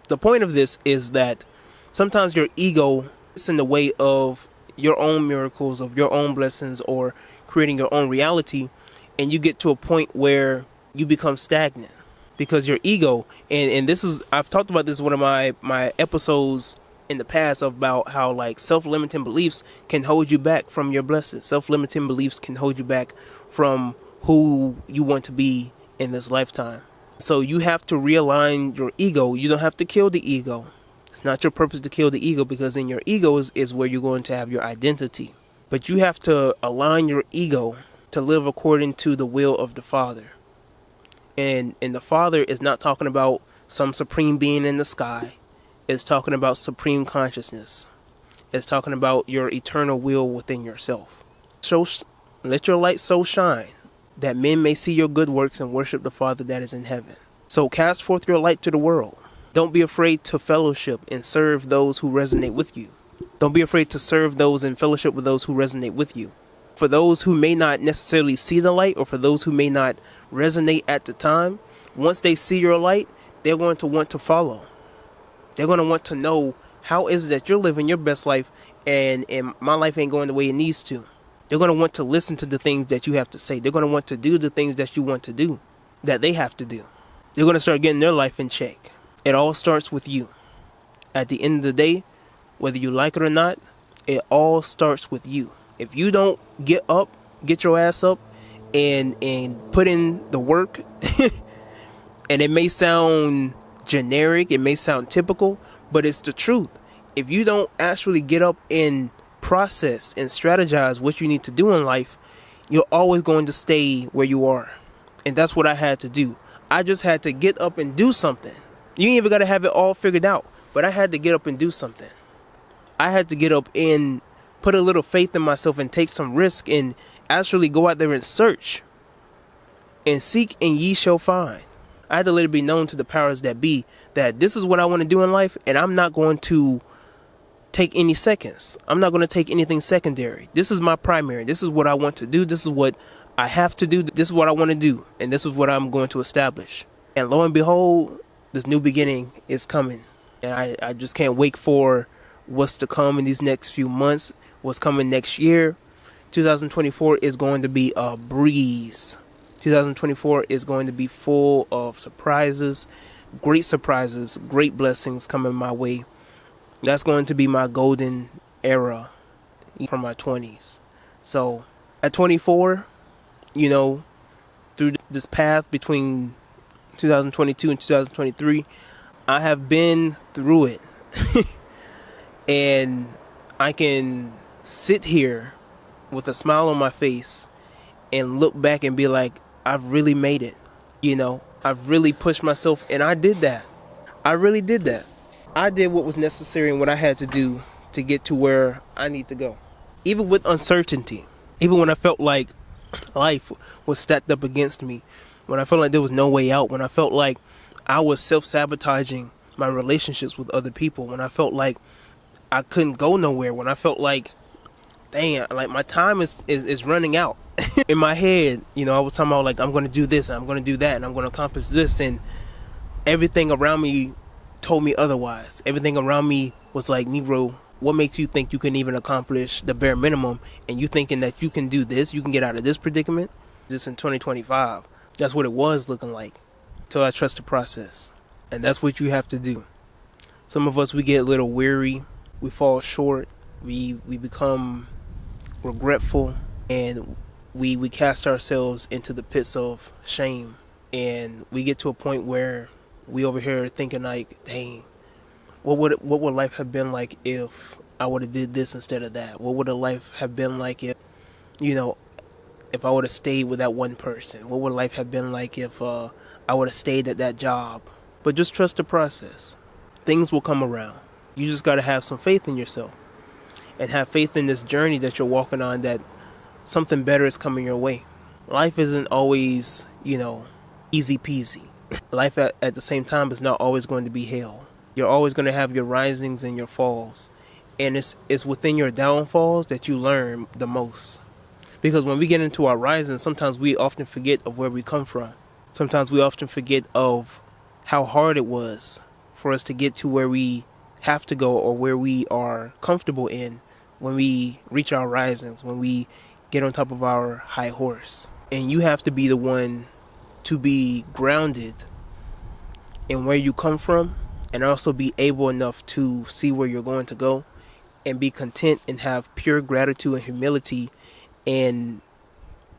the point of this is that sometimes your ego is in the way of your own miracles, of your own blessings, or creating your own reality, and you get to a point where you become stagnant because your ego, and this is, I've talked about this in one of my episodes in the past about how like self-limiting beliefs can hold you back from your blessings. Self-limiting beliefs can hold you back from who you want to be in this lifetime. So you have to realign your ego. You don't have to kill the ego. It's not your purpose to kill the ego, because in your ego is where you're going to have your identity. But you have to align your ego to live according to the will of the Father. And the Father is not talking about some supreme being in the sky. It's talking about supreme consciousness. It's talking about your eternal will within yourself. So let your light so shine that men may see your good works and worship the Father that is in heaven. So cast forth your light to the world. Don't be afraid to fellowship and serve those who resonate with you. Don't be afraid to serve those and fellowship with those who resonate with you. For those who may not necessarily see the light, or for those who may not resonate at the time, once they see your light, they're going to want to follow. They're going to want to know, how is it that you're living your best life and my life ain't going the way it needs to? They're going to want to listen to the things that you have to say. They're going to want to do the things that you want to do, that they have to do. They're going to start getting their life in check. It all starts with you. At the end of the day, whether you like it or not, it all starts with you. If you don't get your ass up and put in the work, and it may sound generic, it may sound typical, but it's the truth. If you don't actually get up and process and strategize what you need to do in life, you're always going to stay where you are. And that's what I had to do. I just had to get up and do something. You ain't even got to have it all figured out, but I had to get up and do something. I had to get up and put a little faith in myself and take some risk and actually go out there and search and seek, and ye shall find. I had to let it be known to the powers that be that this is what I want to do in life, and I'm not going to take any seconds. I'm not going to take anything secondary. This is my primary. This is what I want to do. This is what I have to do. This is what I want to do, and this is what I'm going to establish. And lo and behold, this new beginning is coming, and I just can't wait for what's to come in these next few months, what's coming next year. 2024 is going to be a breeze. 2024 is going to be full of surprises, great blessings coming my way. That's going to be my golden era from my 20s. So at 24, through this path between 2022 and 2023, I have been through it. And I can sit here with a smile on my face and look back and be like, I've really made it. I've really pushed myself, and I did that. I really did that. I did what was necessary and what I had to do to get to where I need to go. Even with uncertainty, even when I felt like life was stacked up against me, when I felt like there was no way out, when I felt like I was self-sabotaging my relationships with other people, when I felt like I couldn't go nowhere, when I felt like dang, like my time is running out. In my head, I was talking about like I'm going to do this and I'm going to do that and I'm going to accomplish this, and everything around me told me otherwise. Everything around me was like, Negro, what makes you think you can even accomplish the bare minimum? And you thinking that you can do this, you can get out of this predicament? This in 2025. That's what it was looking like. Till I trust the process. And that's what you have to do. Some of us, we get a little weary. We fall short. We become regretful. And we cast ourselves into the pits of shame. And we get to a point where we over here thinking like, dang, what would life have been like if I would have did this instead of that? What would a life have been like if I would have stayed with that one person? What would life have been like if I would have stayed at that job? But just trust the process. Things will come around. You just got to have some faith in yourself and have faith in this journey that you're walking on, that something better is coming your way. Life isn't always, easy peasy. Life at the same time is not always going to be hell. You're always going to have your risings and your falls. And it's within your downfalls that you learn the most. Because when we get into our risings, sometimes we often forget of where we come from. Sometimes we often forget of how hard it was for us to get to where we have to go or where we are comfortable in when we reach our risings, when we get on top of our high horse. And you have to be the one to be grounded in where you come from, and also be able enough to see where you're going to go and be content and have pure gratitude and humility in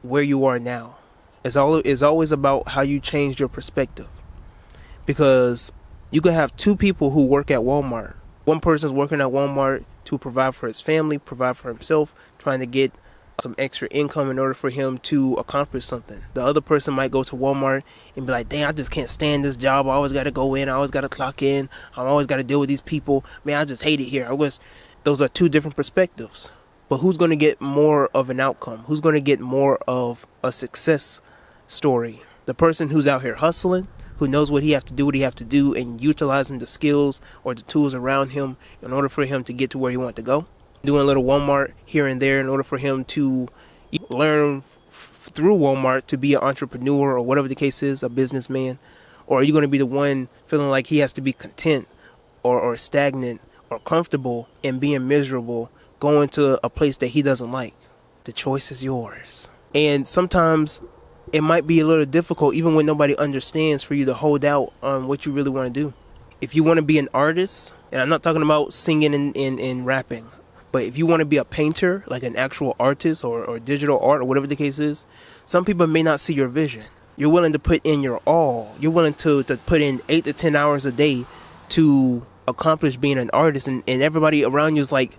where you are now. It's always about how you change your perspective, because you can have two people who work at Walmart. One person's working at Walmart to provide for his family, provide for himself, trying to get some extra income in order for him to accomplish something. The other person might go to Walmart and be like, dang, I just can't stand this job. I always got to go in. I always got to clock in. I always got to deal with these people. Man, I just hate it here. Those are two different perspectives. But who's going to get more of an outcome? Who's going to get more of a success story? The person who's out here hustling, who knows what he have to do, and utilizing the skills or the tools around him in order for him to get to where he wants to go. Doing a little Walmart here and there in order for him to learn through Walmart to be an entrepreneur or whatever the case is, a businessman? Or are you going to be the one feeling like he has to be content or stagnant or comfortable and being miserable, going to a place that he doesn't like? The choice is yours. And sometimes it might be a little difficult, even when nobody understands, for you to hold out on what you really want to do. If you want to be an artist, and I'm not talking about singing and rapping, but if you want to be a painter, like an actual artist or digital art or whatever the case is, some people may not see your vision. You're willing to put in your all. You're willing to put in 8 to 10 hours a day to accomplish being an artist. And everybody around you is like,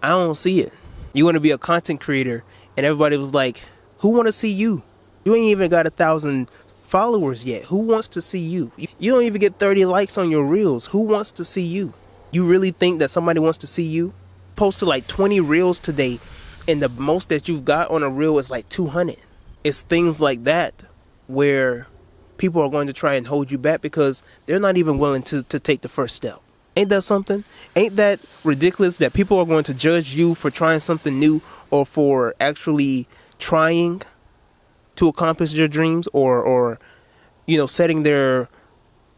I don't see it. You want to be a content creator, and everybody was like, who want to see you? You ain't even got 1,000 followers yet. Who wants to see you? You don't even get 30 likes on your reels. Who wants to see you? You really think that somebody wants to see you? Posted like 20 reels today, and the most that you've got on a reel is like 200. It's things like that where people are going to try and hold you back because they're not even willing to take the first step. Ain't that something? Ain't that ridiculous that people are going to judge you for trying something new, or for actually trying to accomplish their dreams, or setting their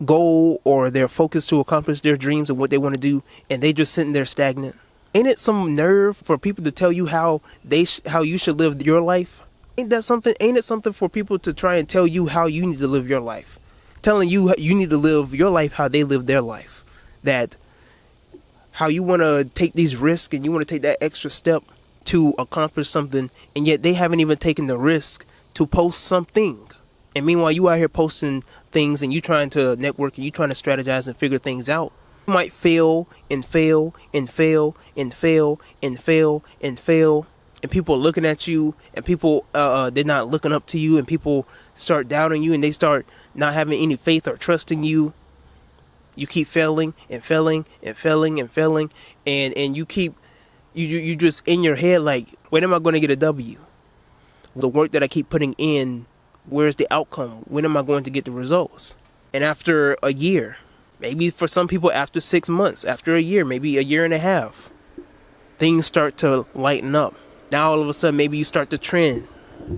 goal or their focus to accomplish their dreams and what they want to do, and they just sitting there stagnant? Ain't it some nerve for people to tell you how you should live your life? Ain't that something? Ain't it something for people to try and tell you how you need to live your life? Telling you you need to live your life how they live their life. That how you want to take these risks and you want to take that extra step to accomplish something, and yet they haven't even taken the risk to post something. And meanwhile, you out here posting things, and you trying to network, and you trying to strategize and figure things out. You might fail and fail and fail and fail and fail and fail, and people are looking at you, and people they're not looking up to you, and people start doubting you, and they start not having any faith or trust in you. You keep failing and failing and failing and failing, and you keep you just in your head like, when am I going to get a W? The work that I keep putting in, where's the outcome? When am I going to get the results? And after a year, maybe for some people after 6 months, after a year, maybe a year and a half, things start to lighten up. Now all of a sudden, maybe you start to trend.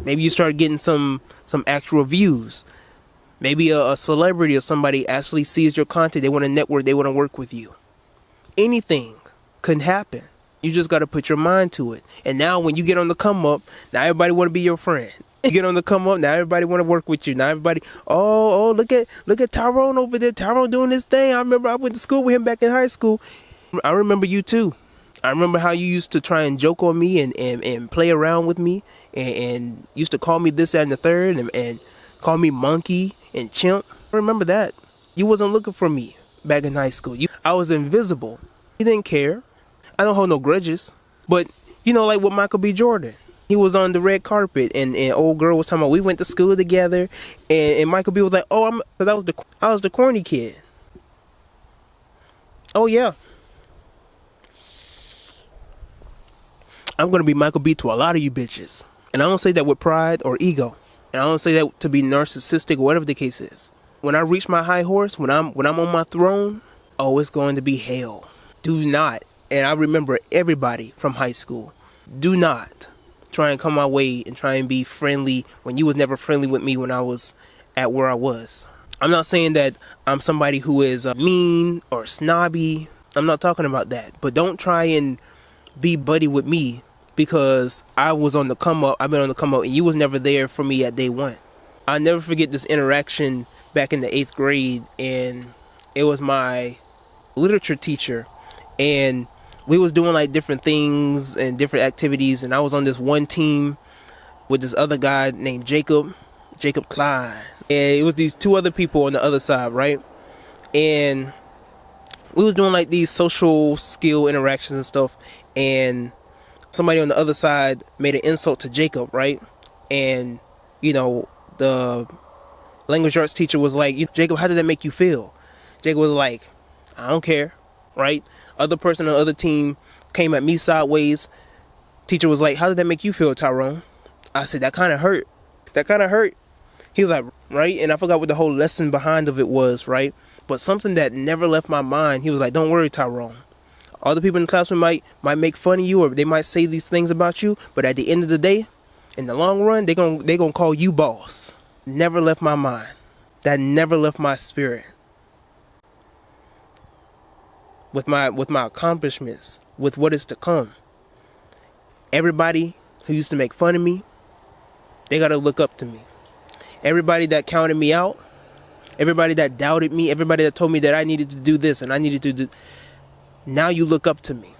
Maybe you start getting some actual views. Maybe a celebrity or somebody actually sees your content. They want to network. They want to work with you. Anything could happen. You just got to put your mind to it. And now when you get on the come up, now everybody want to be your friend. You get on the come up, now everybody want to work with you. Now everybody, oh, look at Tyrone over there. Tyrone doing this thing. I remember I went to school with him back in high school. I remember you too. I remember how you used to try and joke on me and play around with me and used to call me this, that, and the third and call me monkey and chimp. I remember that. You wasn't looking for me back in high school. I was invisible. You didn't care. I don't hold no grudges. But, like with Michael B. Jordan. He was on the red carpet and old girl was talking about we went to school together. And Michael B. was like, oh, because I was the corny kid. Oh, yeah. I'm going to be Michael B. to a lot of you bitches. And I don't say that with pride or ego. And I don't say that to be narcissistic or whatever the case is. When I reach my high horse, when I'm on my throne, oh, it's going to be hell. Do not, and I remember everybody from high school, do not try and come my way and try and be friendly when you was never friendly with me when I was at where I was. I'm not saying that I'm somebody who is mean or snobby. I'm not talking about that. But don't try and be buddy with me because I was on the come up. I've been on the come up and you was never there for me at day one. I'll never forget this interaction back in the 8th grade, and it was my literature teacher, and we was doing like different things and different activities, and I was on this one team with this other guy named Jacob Klein, and it was these two other people on the other side, right? And we was doing like these social skill interactions and stuff, and somebody on the other side made an insult to Jacob, right? And the language arts teacher was like, Jacob, how did that make you feel? Jacob was like, I don't care, right? Other person on the other team came at me sideways. Teacher was like, how did that make you feel, Tyrone? I said, that kind of hurt. He was like, right? And I forgot what the whole lesson behind of it was, right? But something that never left my mind, he was like, don't worry, Tyrone. Other people in the classroom might make fun of you, or they might say these things about you, but at the end of the day, in the long run, they gonna call you boss. Never left my mind. That never left my spirit. With my accomplishments, with what is to come. Everybody who used to make fun of me, they gotta look up to me. Everybody that counted me out, everybody that doubted me, everybody that told me that I needed to do this and I needed to do, now you look up to me.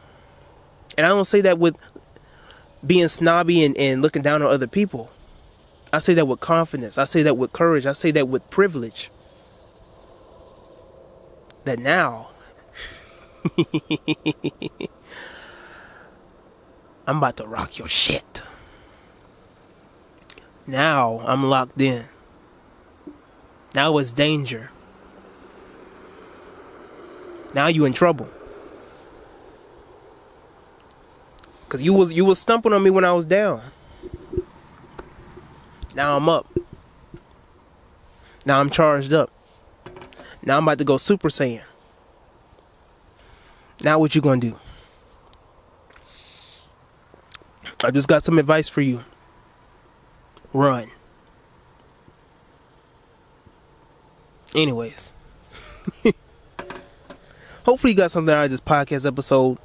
And I don't say that with being snobby and looking down on other people. I say that with confidence. I say that with courage. I say that with privilege. That now, I'm about to rock your shit. Now I'm locked in. Now it's danger. Now you in trouble. Cause you was stumping on me when I was down. Now I'm up. Now I'm charged up. Now I'm about to go Super Saiyan. Now what you gonna do? I just got some advice for you. Run. Anyways. Hopefully you got something out of this podcast episode.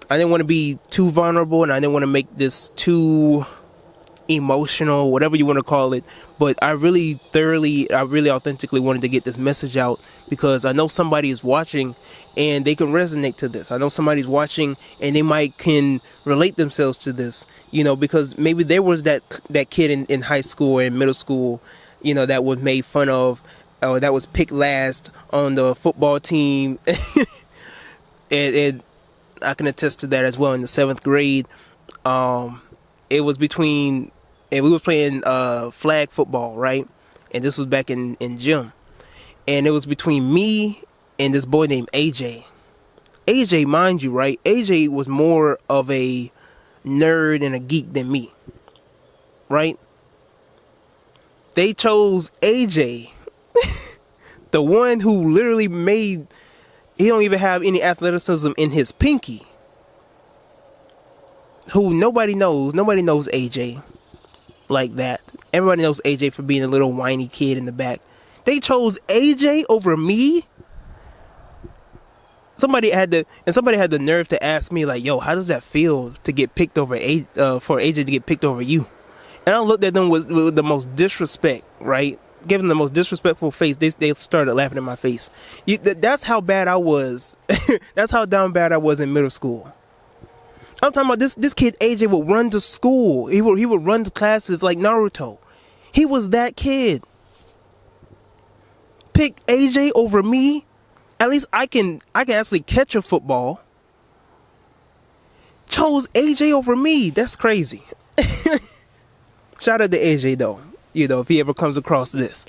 I didn't want to be too vulnerable, and I didn't want to make this too emotional, whatever you want to call it. But I really authentically wanted to get this message out because I know somebody is watching and they can resonate to this. I know somebody's watching and they can relate themselves to this, because maybe there was that kid in high school or in middle school, that was made fun of, or that was picked last on the football team. and I can attest to that as well. In the 7th grade, it was between, and we were playing flag football, right? And this was back in gym. And it was between me and this boy named AJ. AJ, mind you, right? AJ was more of a nerd and a geek than me, right? They chose AJ, the one who literally he don't even have any athleticism in his pinky. who nobody knows. Nobody knows AJ like that. Everybody knows AJ for being a little whiny kid in the back. They chose AJ over me. Somebody had the nerve to ask me, like, yo, how does that feel to get picked over for AJ to get picked over you? And I looked at them with the most disrespect, right? Giving the most disrespectful face. They started laughing in my face. That's how bad I was. That's how down bad I was in middle school. I'm talking about this kid AJ would run to school. He would run to classes like Naruto. He was that kid. Pick AJ over me. At least I can actually catch a football. Chose AJ over me. That's crazy. Shout out to AJ though. You know, if he ever comes across this.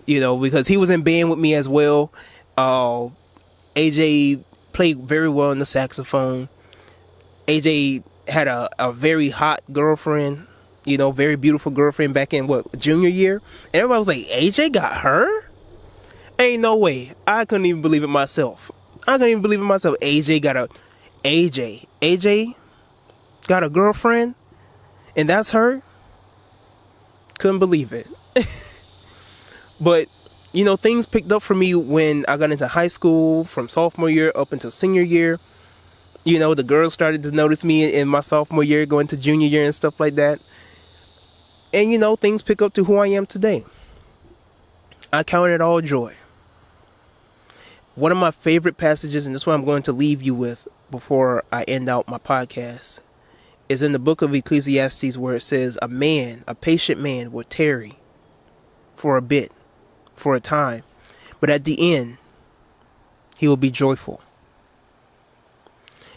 You know, because he was in band with me as well. AJ played very well on the saxophone. AJ had a very hot girlfriend, you know, very beautiful girlfriend back in junior year. And everybody was like, AJ got her? Ain't no way. I couldn't even believe it myself. AJ got a girlfriend? And that's her? Couldn't believe it. But, you know, things picked up for me when I got into high school, from sophomore year up until senior year. You know, the girls started to notice me in my sophomore year, going to junior year and stuff like that. And, you know, things pick up to who I am today. I count it all joy. One of my favorite passages, and this is what I'm going to leave you with before I end out my podcast, is in the book of Ecclesiastes, where it says, a patient man will tarry for a bit, for a time, but at the end, he will be joyful.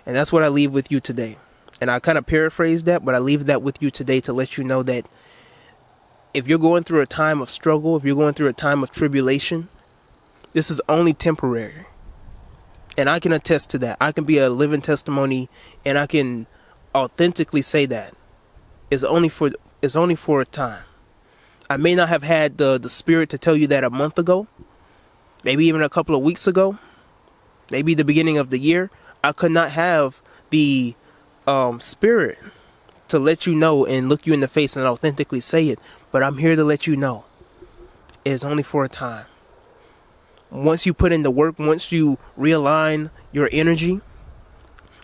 And that's what I leave with you today. And I kind of paraphrase that, but I leave that with you today to let you know that if you're going through a time of struggle, if you're going through a time of tribulation, this is only temporary. And I can attest to that. I can be a living testimony, and I can authentically say that it's only for a time. I may not have had the spirit to tell you that a month ago, maybe even a couple of weeks ago, maybe the beginning of the year. I could not have the spirit to let you know and look you in the face and authentically say it. But I'm here to let you know it is only for a time. Once you put in the work, once you realign your energy,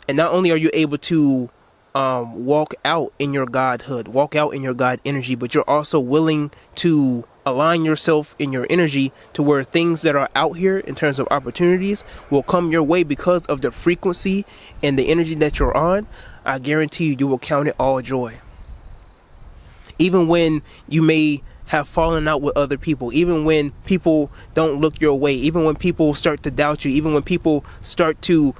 and not only are you able to walk out in your godhood, walk out in your God energy, but you're also willing to align yourself in your energy to where things that are out here in terms of opportunities will come your way because of the frequency and the energy that you're on. I guarantee you will count it all joy. Even when you may have fallen out with other people, even when people don't look your way, even when people start to doubt you, even when people start to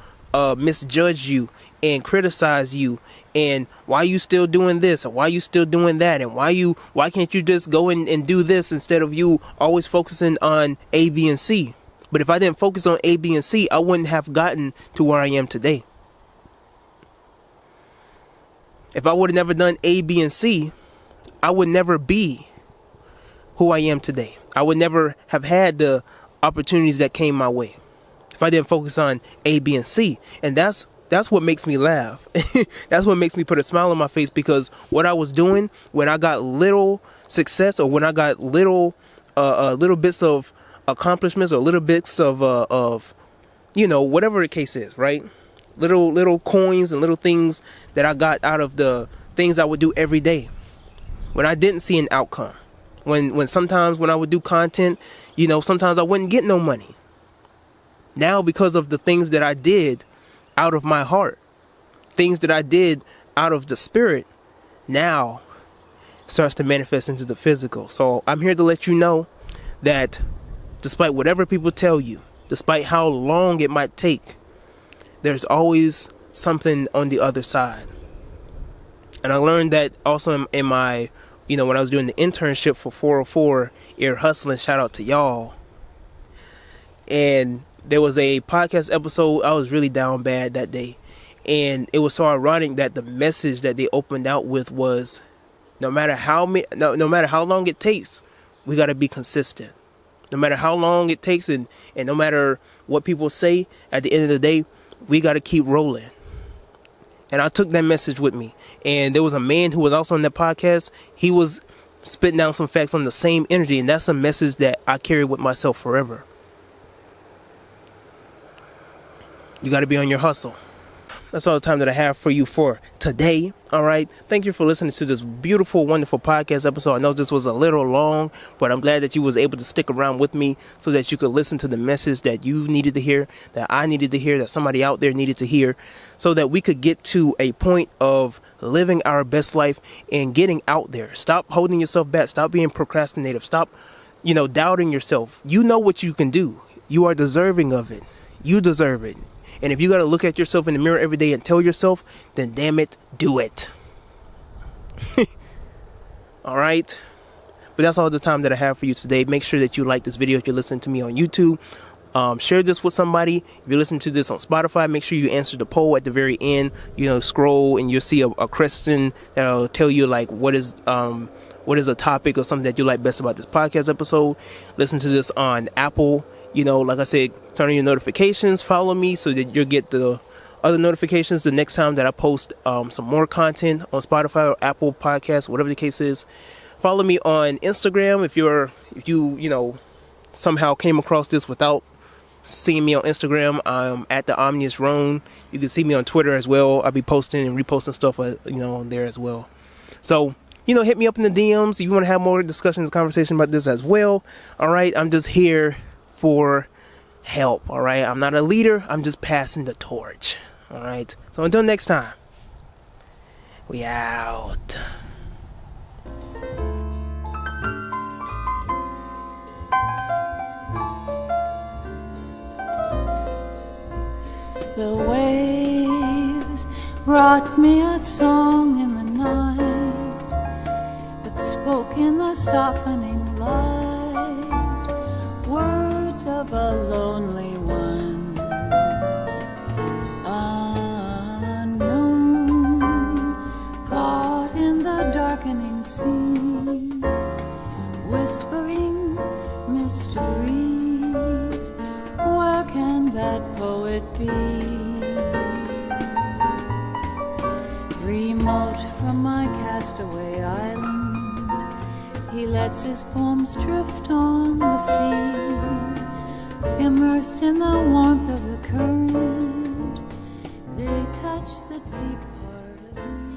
misjudge you and criticize you, and why you still doing this, or why you still doing that, and why can't you just go and do this instead of you always focusing on A, B, and C. But if I didn't focus on A, B, and C, I wouldn't have gotten to where I am today. If I would have never done A, B, and C, I would never be who I am today. I would never have had the opportunities that came my way if I didn't focus on A, B, and C. And that's what makes me laugh. That's what makes me put a smile on my face, because what I was doing when I got little success, or when I got little bits of accomplishments, or little bits of you know, whatever the case is, right? Little coins and little things that I got out of the things I would do every day. When I didn't see an outcome, when sometimes when I would do content, you know, sometimes I wouldn't get no money. Now, because of the things that I did out of my heart, things that I did out of the spirit, now starts to manifest into the physical. So I'm here to let you know that despite whatever people tell you, despite how long it might take, there's always something on the other side. And I learned that also in my, you know, when I was doing the internship for 404 Ear Hustling, shout out to y'all. And there was a podcast episode. I was really down bad that day. And it was so ironic that the message that they opened out with was, no matter how long it takes, we got to be consistent. No matter how long it takes, and no matter what people say, at the end of the day, we got to keep rolling. And I took that message with me. And there was a man who was also on that podcast. He was spitting down some facts on the same energy. And that's a message that I carry with myself forever. You got to be on your hustle. That's all the time that I have for you for today. All right. Thank you for listening to this beautiful, wonderful podcast episode. I know this was a little long, but I'm glad that you was able to stick around with me so that you could listen to the message that you needed to hear, that I needed to hear, that somebody out there needed to hear, so that we could get to a point of living our best life and getting out there. Stop holding yourself back. Stop being procrastinative. Stop, doubting yourself. You know what you can do. You are deserving of it. You deserve it. And if you got to look at yourself in the mirror every day and tell yourself, then damn it, do it. All right. But that's all the time that I have for you today. Make sure that you like this video if you're listening to me on YouTube. Share this with somebody. If you're listening to this on Spotify, make sure you answer the poll at the very end. Scroll and you'll see a question that'll tell you like what is a topic or something that you like best about this podcast episode. Listen to this on Apple. Like I said, turn on your notifications, follow me so that you'll get the other notifications the next time that I post some more content on Spotify or Apple Podcasts, whatever the case is. Follow me on Instagram if you somehow came across this without seeing me on Instagram. I'm at the Omnius Roan. You can see me on Twitter as well. I'll be posting and reposting stuff on there as well. So hit me up in the DMs if you want to have more discussions and conversation about this as well. All right, I'm just here for help. All right, I'm not a leader, I'm just passing the torch. All right, so until next time, we out. The waves brought me a song in the night that spoke in the softening light, words of a lonely one, unknown, caught in the darkening sea, whispering mysteries. Where can that poet be? Remote from my castaway island, he lets his poems drift on the sea. Immersed in the warmth of the current, they touch the deep part of me.